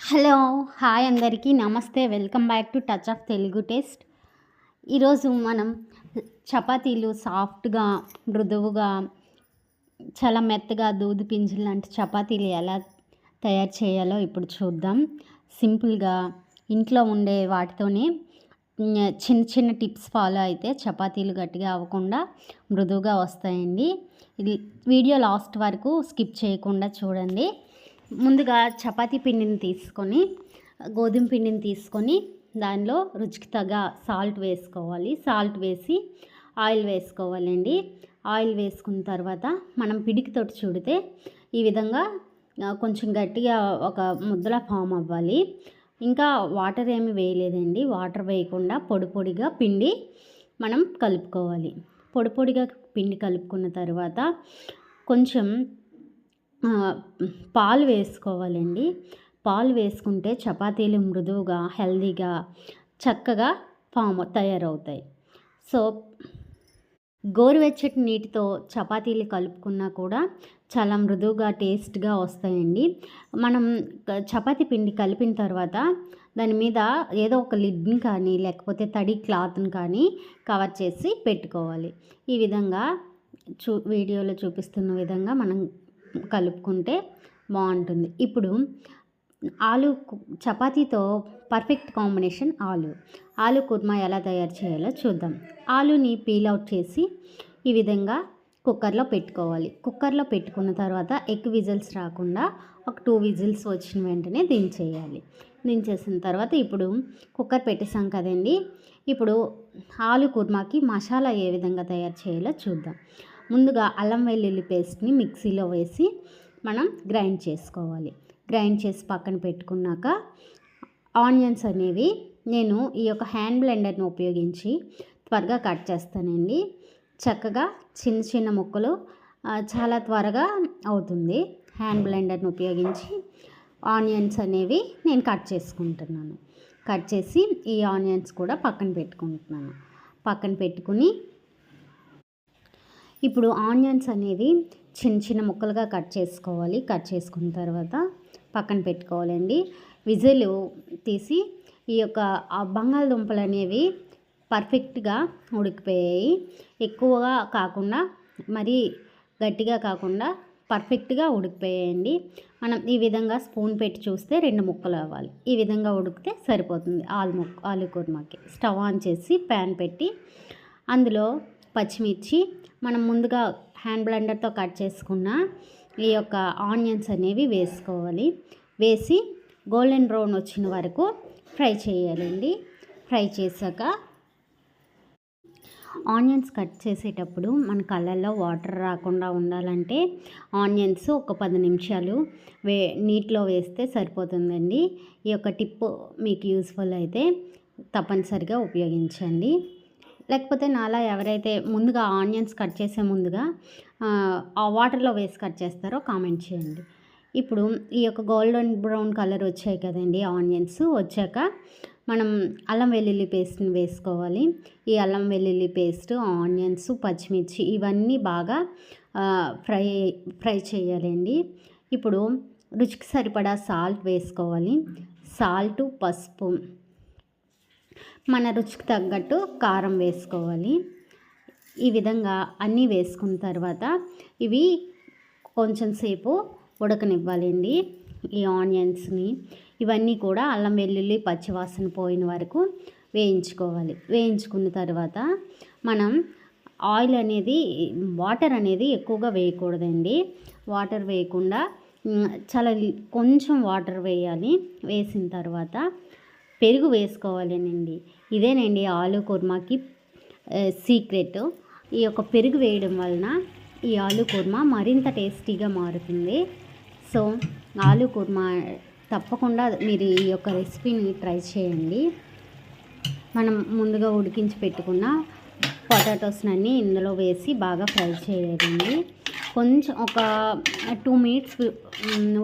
Hello hi అందరికీ నమస్తే. Welcome back to touch of Telugu taste. ఈరోజు మనం చపాతీలు సాఫ్ట్గా మృదువుగా చాలా మెత్తగా దూది పింజులు లాంటి చపాతీలు ఎలా తయారు చేయాలో ఇప్పుడు చూద్దాం. సింపుల్గా ఇంట్లో ఉండే వాటితోనే చిన్న చిన్న టిప్స్ ఫాలో అయితే చపాతీలు గట్టిగా అవ్వకుండా మృదువుగా వస్తాయండి. ఇది వీడియో లాస్ట్ వరకు స్కిప్ చేయకుండా చూడండి. ముందుగా చపాతీ పిండిని తీసుకొని గోధుమ పిండిని తీసుకొని దానిలో రుచికి తగ్గ సాల్ట్ వేసుకోవాలి. సాల్ట్ వేసి ఆయిల్ వేసుకోవాలండి. ఆయిల్ వేసుకున్న తర్వాత మనం పిడికితోటి చుడితే ఈ విధంగా కొంచెం గట్టిగా ఒక ముద్దలా ఫామ్ అవ్వాలి. ఇంకా వాటర్ ఏమి వేయలేదండి. వాటర్ వేయకుండా పొడి పొడిగా పిండి మనం కలుపుకోవాలి. పొడి పొడిగా పిండి కలుపుకున్న తర్వాత కొంచెం పాలు వేసుకోవాలండి. పాలు వేసుకుంటే చపాతీలు మృదువుగా హెల్దీగా చక్కగా తయారవుతాయి. సో గోరువెచ్చటి నీటితో చపాతీలు కలుపుకున్నా కూడా చాలా మృదువుగా టేస్ట్గా వస్తాయండి. మనం చపాతీ పిండి కలిపిన తర్వాత దాని మీద ఏదో ఒక లిడ్ని కానీ లేకపోతే తడి క్లాత్ని కానీ కవర్ చేసి పెట్టుకోవాలి. ఈ విధంగా వీడియోలో చూపిస్తున్న విధంగా మనం కలుపుకుంటే బాగుంటుంది. ఇప్పుడు చపాతీతో పర్ఫెక్ట్ కాంబినేషన్ ఆలు కుర్మా ఎలా తయారు చేయాలో చూద్దాం. ఆలుని పీల్ అవుట్ చేసి ఈ విధంగా కుక్కర్లో పెట్టుకోవాలి. కుక్కర్లో పెట్టుకున్న తర్వాత ఎక్కువ విజిల్స్ రాకుండా ఒక 2 విజిల్స్ వచ్చిన వెంటనే దించేయాలి. దించేసిన తర్వాత ఇప్పుడు కుక్కర్ పెట్టేసాం కదండి. ఇప్పుడు ఆలు కుర్మాకి మసాలా ఏ విధంగా తయారు చేయాలో చూద్దాం. ముందుగా అల్లం వెల్లుల్లి పేస్ట్ని మిక్సీలో వేసి మనం గ్రైండ్ చేసుకోవాలి. గ్రైండ్ చేసి పక్కన పెట్టుకున్నాక ఆనియన్స్ అనేవి నేను ఈ యొక్క హ్యాండ్ బ్లెండర్ని ఉపయోగించి త్వరగా కట్ చేస్తానండి. చక్కగా చిన్న చిన్న ముక్కలు చాలా త్వరగా అవుతుంది. హ్యాండ్ బ్లెండర్ని ఉపయోగించి ఆనియన్స్ అనేవి నేను కట్ చేసుకుంటున్నాను. కట్ చేసి ఈ ఆనియన్స్ కూడా పక్కన పెట్టుకుంటున్నాను. పక్కన పెట్టుకుని ఇప్పుడు ఆనియన్స్ అనేవి చిన్న చిన్న ముక్కలుగా కట్ చేసుకోవాలి. కట్ చేసుకున్న తర్వాత పక్కన పెట్టుకోవాలండి. విజిల్ తీసి ఈ యొక్క బంగాళదుంపలు అనేవి పర్ఫెక్ట్గా ఉడికిపోయాయి. ఎక్కువగా కాకుండా మరీ గట్టిగా కాకుండా పర్ఫెక్ట్గా ఉడికిపోయాయండి. మనం ఈ విధంగా స్పూన్ పెట్టి చూస్తే 2 ముక్కలు అవ్వాలి. ఈ విధంగా ఉడికితే సరిపోతుంది ఆలు కుర్మాకి. స్టవ్ ఆన్ చేసి ప్యాన్ పెట్టి అందులో పచ్చిమిర్చి మనం ముందుగా హ్యాండ్ బ్లెండర్తో కట్ చేసుకున్న ఈ యొక్క ఆనియన్స్ అనేవి వేసుకోవాలి. వేసి గోల్డెన్ బ్రౌన్ వచ్చిన వరకు ఫ్రై చేయాలండి. ఫ్రై చేశాక ఆనియన్స్ కట్ చేసేటప్పుడు మన కళ్ళల్లో వాటర్ రాకుండా ఉండాలంటే ఆనియన్స్ ఒక 10 నిమిషాలు నీటిలో వేస్తే సరిపోతుందండి. ఈ యొక్క టిప్ మీకు యూస్ఫుల్ అయితే తప్పనిసరిగా ఉపయోగించండి. లేకపోతే నాలా ఎవరైతే ముందుగా ఆనియన్స్ కట్ చేసే ముందుగా ఆ వాటర్లో వేసి కట్ చేస్తారో కామెంట్ చేయండి. ఇప్పుడు ఈ యొక్క గోల్డెన్ బ్రౌన్ కలర్ వచ్చాయి కదండి ఆనియన్స్. వచ్చాక మనం అల్లం వెల్లుల్లి పేస్ట్ని వేసుకోవాలి. ఈ అల్లం వెల్లుల్లి పేస్ట్, ఆనియన్స్, పచ్చిమిర్చి ఇవన్నీ బాగా ఫ్రై చేయాలండి. ఇప్పుడు రుచికి సరిపడా సాల్ట్ వేసుకోవాలి. సాల్ట్, పసుపు, మన రుచికి తగ్గట్టు కారం వేసుకోవాలి. ఈ విధంగా అన్నీ వేసుకున్న తర్వాత ఇవి కొంచెం సేపు ఉడకనివ్వాలండి. ఈ ఆనియన్స్ని ఇవన్నీ కూడా అల్లం వెల్లుల్లి పచ్చివాసన పోయిన వరకు వేయించుకోవాలి. వేయించుకున్న తర్వాత మనం వాటర్ అనేది ఎక్కువగా వేయకూడదండి. వాటర్ వేయకుండా చాలా కొంచెం వాటర్ వేయాలి. వేసిన తర్వాత పెరుగు వేసుకోవాలేనండి. ఇదేనండి ఆలు కుర్మాకి సీక్రెట్. ఈ యొక్క పెరుగు వేయడం వలన ఈ ఆలు కుర్మా మరింత టేస్టీగా మారుతుంది. సో ఆలు కుర్మా తప్పకుండా మీరు ఈ యొక్క రెసిపీని ట్రై చేయండి. మనం ముందుగా ఉడికించి పెట్టుకున్న పొటాటోస్ని ఇందులో వేసి బాగా ఫ్రై చేయాలండి. కొంచెం ఒక 2 మినిట్స్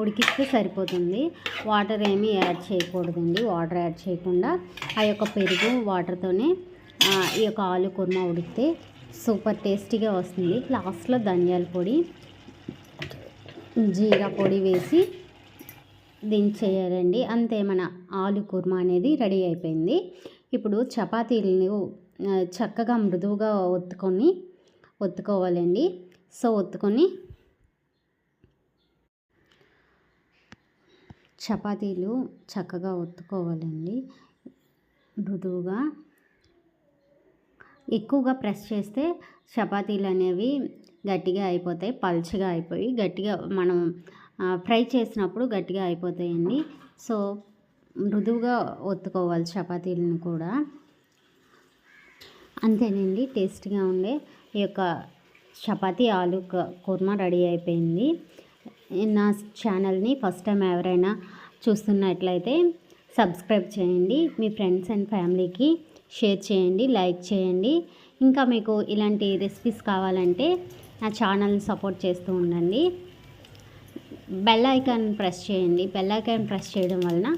ఉడికిస్తే సరిపోతుంది. వాటర్ ఏమీ యాడ్ చేయకూడదండి. వాటర్ యాడ్ చేయకుండా ఆ యొక్క పెరుగు వాటర్తోనే ఈ యొక్క ఆలు కుర్మా ఉడికితే సూపర్ టేస్టీగా వస్తుంది. లాస్ట్లో ధనియాల పొడి, జీరా పొడి వేసి దించేయాలండి. అంతే మన ఆలు కుర్మా అనేది రెడీ అయిపోయింది. ఇప్పుడు చపాతీలను చక్కగా మృదువుగా ఒత్తుకోవాలండి. సో ఒత్తుకొని చపాతీలు చక్కగా ఒత్తుకోవాలండి మృదువుగా. ఎక్కువగా ప్రెస్ చేస్తే చపాతీలు అనేవి గట్టిగా అయిపోతాయి, పల్చగా అయిపోయి గట్టిగా మనం ఫ్రై చేసినప్పుడు గట్టిగా అయిపోతాయండి. సో మృదువుగా ఒత్తుకోవాలి చపాతీలను కూడా. అంతేనండి, టేస్టీగా ఉండే ఈ యొక్క చపాతీ ఆలు కుర్మా రెడీ అయిపోయింది. నా ఛానల్ని ఫస్ట్ టైం ఎవరైనా చూస్తున్నట్లయితే సబ్స్క్రైబ్ చేయండి, మీ ఫ్రెండ్స్ అండ్ ఫ్యామిలీకి షేర్ చేయండి, లైక్ చేయండి. ఇంకా మీకు ఇలాంటి రెసిపీస్ కావాలంటే నా ఛానల్ని సపోర్ట్ చేస్తూ ఉండండి. బెల్ ఐకాన్ ప్రెస్ చేయండి. బెల్ ఐకాన్ ప్రెస్ చేయడం వలన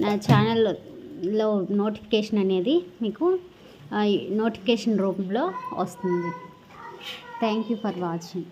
నా ఛానల్లో నోటిఫికేషన్ అనేది మీకు నోటిఫికేషన్ రూపంలో వస్తుంది. Thank you for watching.